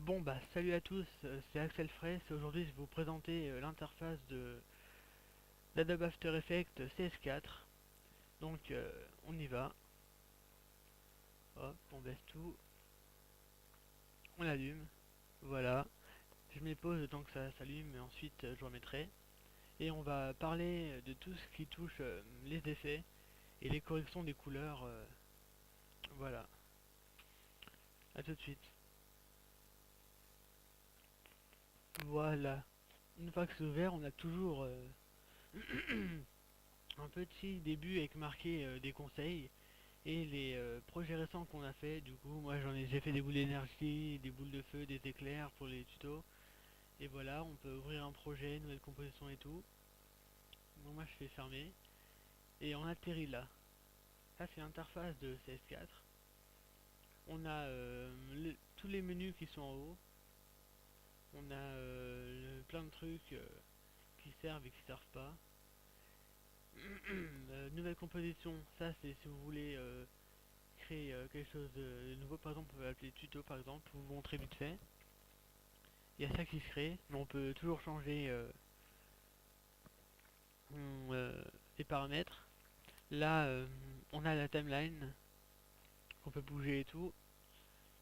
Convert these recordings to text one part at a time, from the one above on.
Bon bah salut à tous, c'est Axel Fraisse et aujourd'hui je vais vous présenter l'interface de d'Adobe After Effects CS4. Donc on y va, hop, on baisse tout, on allume, voilà. Je mets pause le temps que ça s'allume et ensuite je remettrai. Et on va parler de tout ce qui touche les effets et les corrections des couleurs, voilà. À tout de suite. Voilà. Une fois que c'est ouvert, on a toujours un petit début avec marqué des conseils. Et les projets récents qu'on a fait, du coup, moi j'ai fait des boules d'énergie, des boules de feu, des éclairs pour les tutos. Et voilà, on peut ouvrir un projet, nouvelle composition et tout. Donc moi je fais fermer. Et on atterrit là. Ça c'est l'interface de CS4. On a tous les menus qui sont en haut. On a plein de trucs qui servent et qui servent pas. Nouvelle composition, ça c'est si vous voulez créer quelque chose de nouveau. Par exemple, on peut appeler tuto par exemple, pour vous montrer vite fait. Il y a ça qui se crée, mais on peut toujours changer les paramètres. Là, on a la timeline qu'on peut bouger et tout.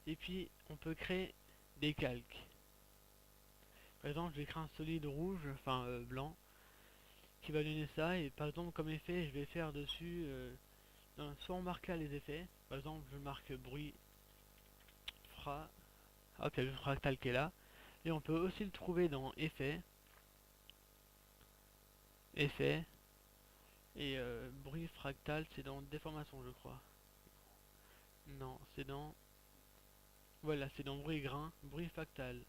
Et puis, on peut créer des calques. Par exemple, je vais créer un solide rouge, enfin blanc, qui va donner ça. Et par exemple, comme effet, je vais faire dessus, soit on marque là les effets. Par exemple, je marque bruit, fra. Hop, il y a le fractal qui est là. Et on peut aussi le trouver dans effets, effets. Et bruit fractal, c'est dans déformation, je crois. Non, c'est dans... Voilà, c'est dans bruit grain, bruit fractal.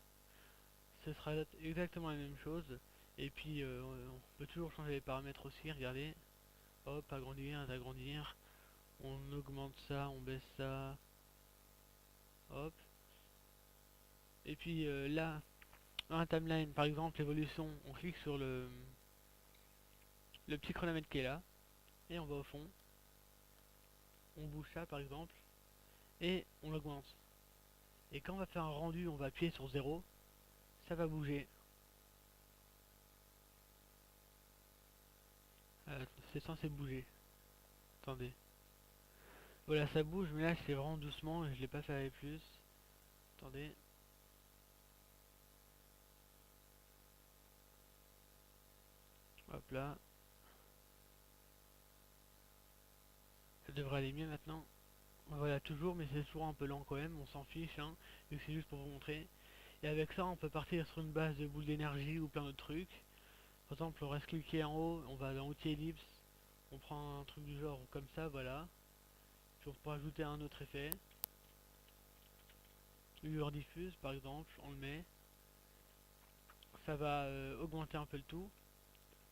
Ce sera exactement la même chose. Et puis, on peut toujours changer les paramètres aussi, regardez. Hop, agrandir, agrandir. On augmente ça, on baisse ça. Hop. Et puis là, dans la timeline, par exemple, l'évolution, on clique sur le petit chronomètre qui est là. Et on va au fond. On bouge ça, par exemple. Et on l'augmente. Et quand on va faire un rendu, on va appuyer sur 0. Ça va bouger. C'est censé bouger. Attendez. Voilà, ça bouge, mais là c'est vraiment doucement et je l'ai pas fait avec plus. Attendez. Hop là. Ça devrait aller mieux maintenant. Voilà, toujours, mais c'est toujours un peu lent quand même. On s'en fiche, hein. Vu que c'est juste pour vous montrer. Et avec ça, on peut partir sur une base de boules d'énergie ou plein d'autres trucs. Par exemple, on reste cliqué en haut, on va dans outil ellipse. On prend un truc du genre comme ça, voilà. Puis on peut ajouter un autre effet. Lueur diffuse, par exemple, on le met. Ça va augmenter un peu le tout.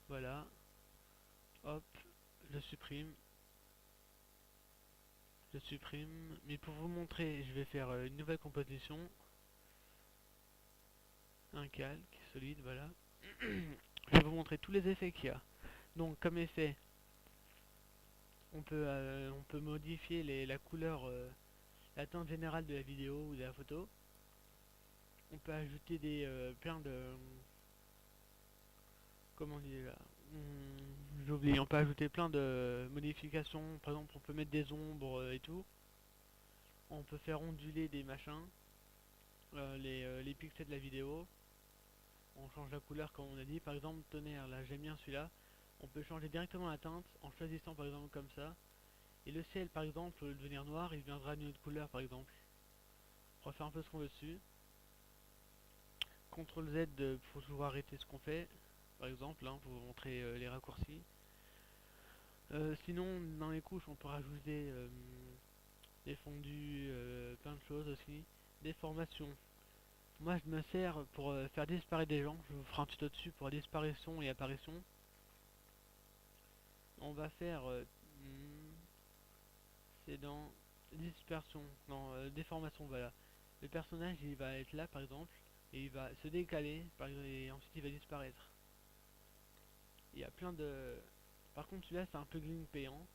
Voilà. Hop, je supprime. Je supprime. Mais pour vous montrer, je vais faire une nouvelle composition. Un calque solide, voilà. Je vais vous montrer tous les effets qu'il y a. Donc comme effet, on peut modifier la couleur, la teinte générale de la vidéo ou de la photo. On peut ajouter plein de... Comment on dit là, j'oublie, on peut ajouter plein de modifications. Par exemple, on peut mettre des ombres et tout. On peut faire onduler des machins, les pixels de la vidéo. On change la couleur comme on a dit. Par exemple, tonnerre, là j'aime bien celui-là. On peut changer directement la teinte en choisissant par exemple comme ça. Et le ciel par exemple, au lieu de devenir noir, il viendra d'une autre couleur par exemple. On va faire un peu ce qu'on veut dessus. CTRL Z pour toujours arrêter ce qu'on fait, par exemple, hein, pour vous montrer les raccourcis. Sinon, dans les couches, on peut rajouter des fondus, plein de choses aussi. Des formations. Moi, je me sers pour faire disparaître des gens. Je vous ferai un tuto dessus pour disparition et apparition. On va faire... c'est dans dispersion, dans déformation, voilà. Le personnage, il va être là, par exemple, et il va se décaler, et ensuite il va disparaître. Il y a plein de... Par contre, celui-là, c'est un plugin payant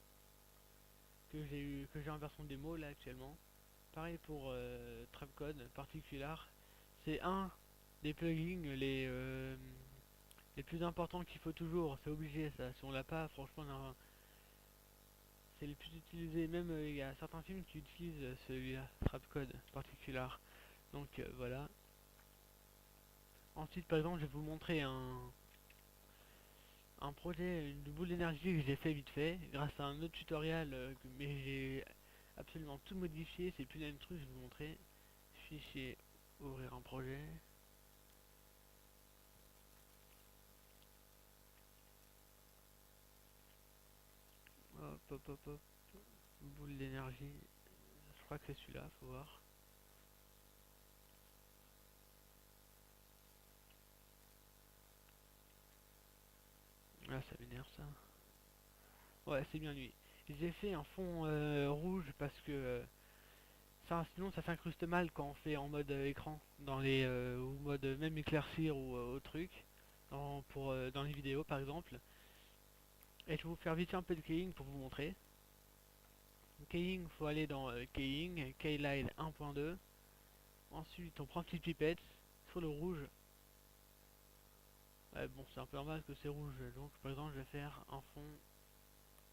que j'ai en version démo là actuellement. Pareil pour Trapcode Particular. c'est un des plugins les plus importants qu'il faut toujours, c'est obligé ça. Si on l'a pas, franchement, c'est le plus utilisé. Même il y a certains films qui utilisent celui-là, Trapcode particulier. Donc voilà. Ensuite, par exemple, je vais vous montrer un projet, une boule d'énergie que j'ai fait vite fait, grâce à un autre tutoriel, mais j'ai absolument tout modifié. C'est plus le même truc, je vais vous montrer. Fichier, ouvrir un projet. Hop, hop, hop, hop. Boule d'énergie. Je crois que c'est celui-là, faut voir. Ah, ça m'énerve ça. Ouais, c'est bien lui. J'ai fait un fond rouge parce que ça, sinon ça s'incruste mal quand on fait en mode écran, dans les ou mode même éclaircir ou au truc, dans les vidéos par exemple. Et je vais vous faire vite un peu de keying pour vous montrer. Keying, faut aller dans keying, keyline 1.2. Ensuite, on prend une petite pipette sur le rouge. Ouais, bon, c'est un peu normal que c'est rouge. Donc, par exemple, je vais faire un fond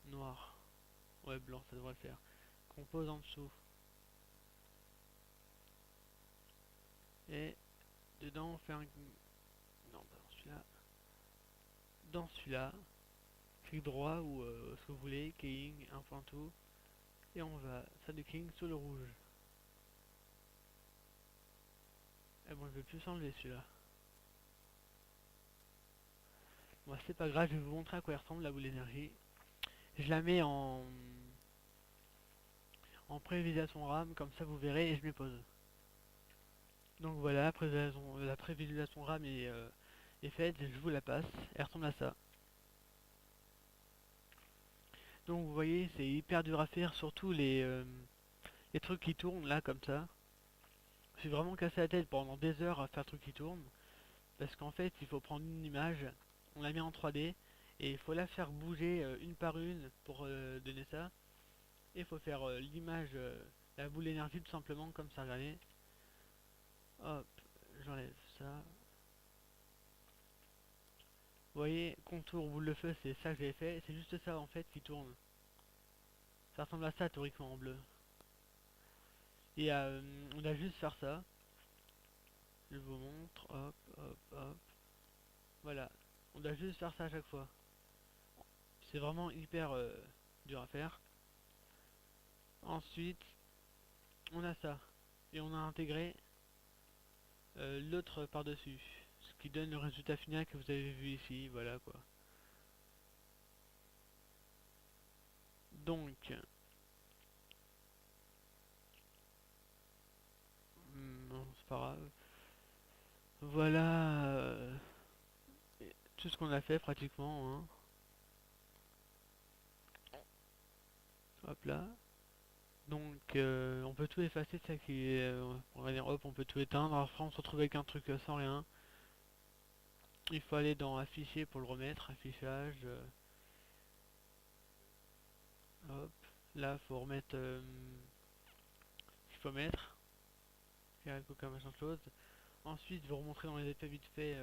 noir. Ouais, blanc, ça devrait le faire. Compose en dessous. Et dedans, on fait un. Non, pas dans celui-là. Dans celui-là, clic droit ou ce que vous voulez, keying, un point tout. Et on va faire du keying sur le rouge. Et bon, je vais plus enlever celui-là. Bon, c'est pas grave, je vais vous montrer à quoi elle ressemble la boule d'énergie. Je la mets en prévisualisation RAM, comme ça vous verrez, et je me pose. Donc voilà, la prévisualisation RAM est faite, je vous la passe, elle ressemble à ça. Donc vous voyez, c'est hyper dur à faire, surtout les trucs qui tournent là, comme ça. Je suis vraiment cassé la tête pendant des heures à faire un truc qui tourne, parce qu'en fait, il faut prendre une image, on la met en 3D, et il faut la faire bouger une par une pour donner ça. Et il faut faire l'image, la boule d'énergie tout simplement, comme ça, regardez. Hop, j'enlève ça. Vous voyez, contour, boule de feu, c'est ça que j'ai fait. C'est juste ça en fait qui tourne. Ça ressemble à ça théoriquement en bleu. Et on a juste faire ça. Je vous montre. Hop, hop, hop. Voilà. On doit juste faire ça à chaque fois. C'est vraiment hyper dur à faire. Ensuite, on a ça. Et on a intégré l'autre par-dessus. Ce qui donne le résultat final que vous avez vu ici. Voilà quoi. Donc, non, c'est pas grave. Voilà tout ce qu'on a fait pratiquement. Hein. Hop là. Donc on peut tout effacer, c'est ça qui est, on va dire hop, on peut tout éteindre. Après on se retrouve avec un truc sans rien. Il faut aller dans afficher pour le remettre, affichage. Hop, là faut remettre ce qu'il faut mettre. Faire aucun machin de chose. Ensuite je vais remontrer dans les effets vite fait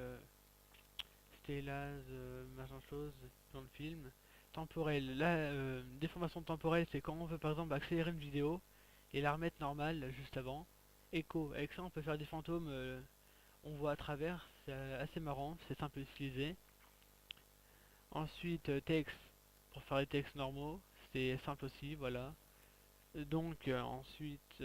stylase, machin de chose dans le film. Temporel, là déformation temporelle c'est quand on veut par exemple accélérer une vidéo et la remettre normale juste avant. Echo, avec ça on peut faire des fantômes, on voit à travers, c'est assez marrant, c'est simple à utiliser. Ensuite texte, pour faire les textes normaux, c'est simple aussi, voilà. Donc ensuite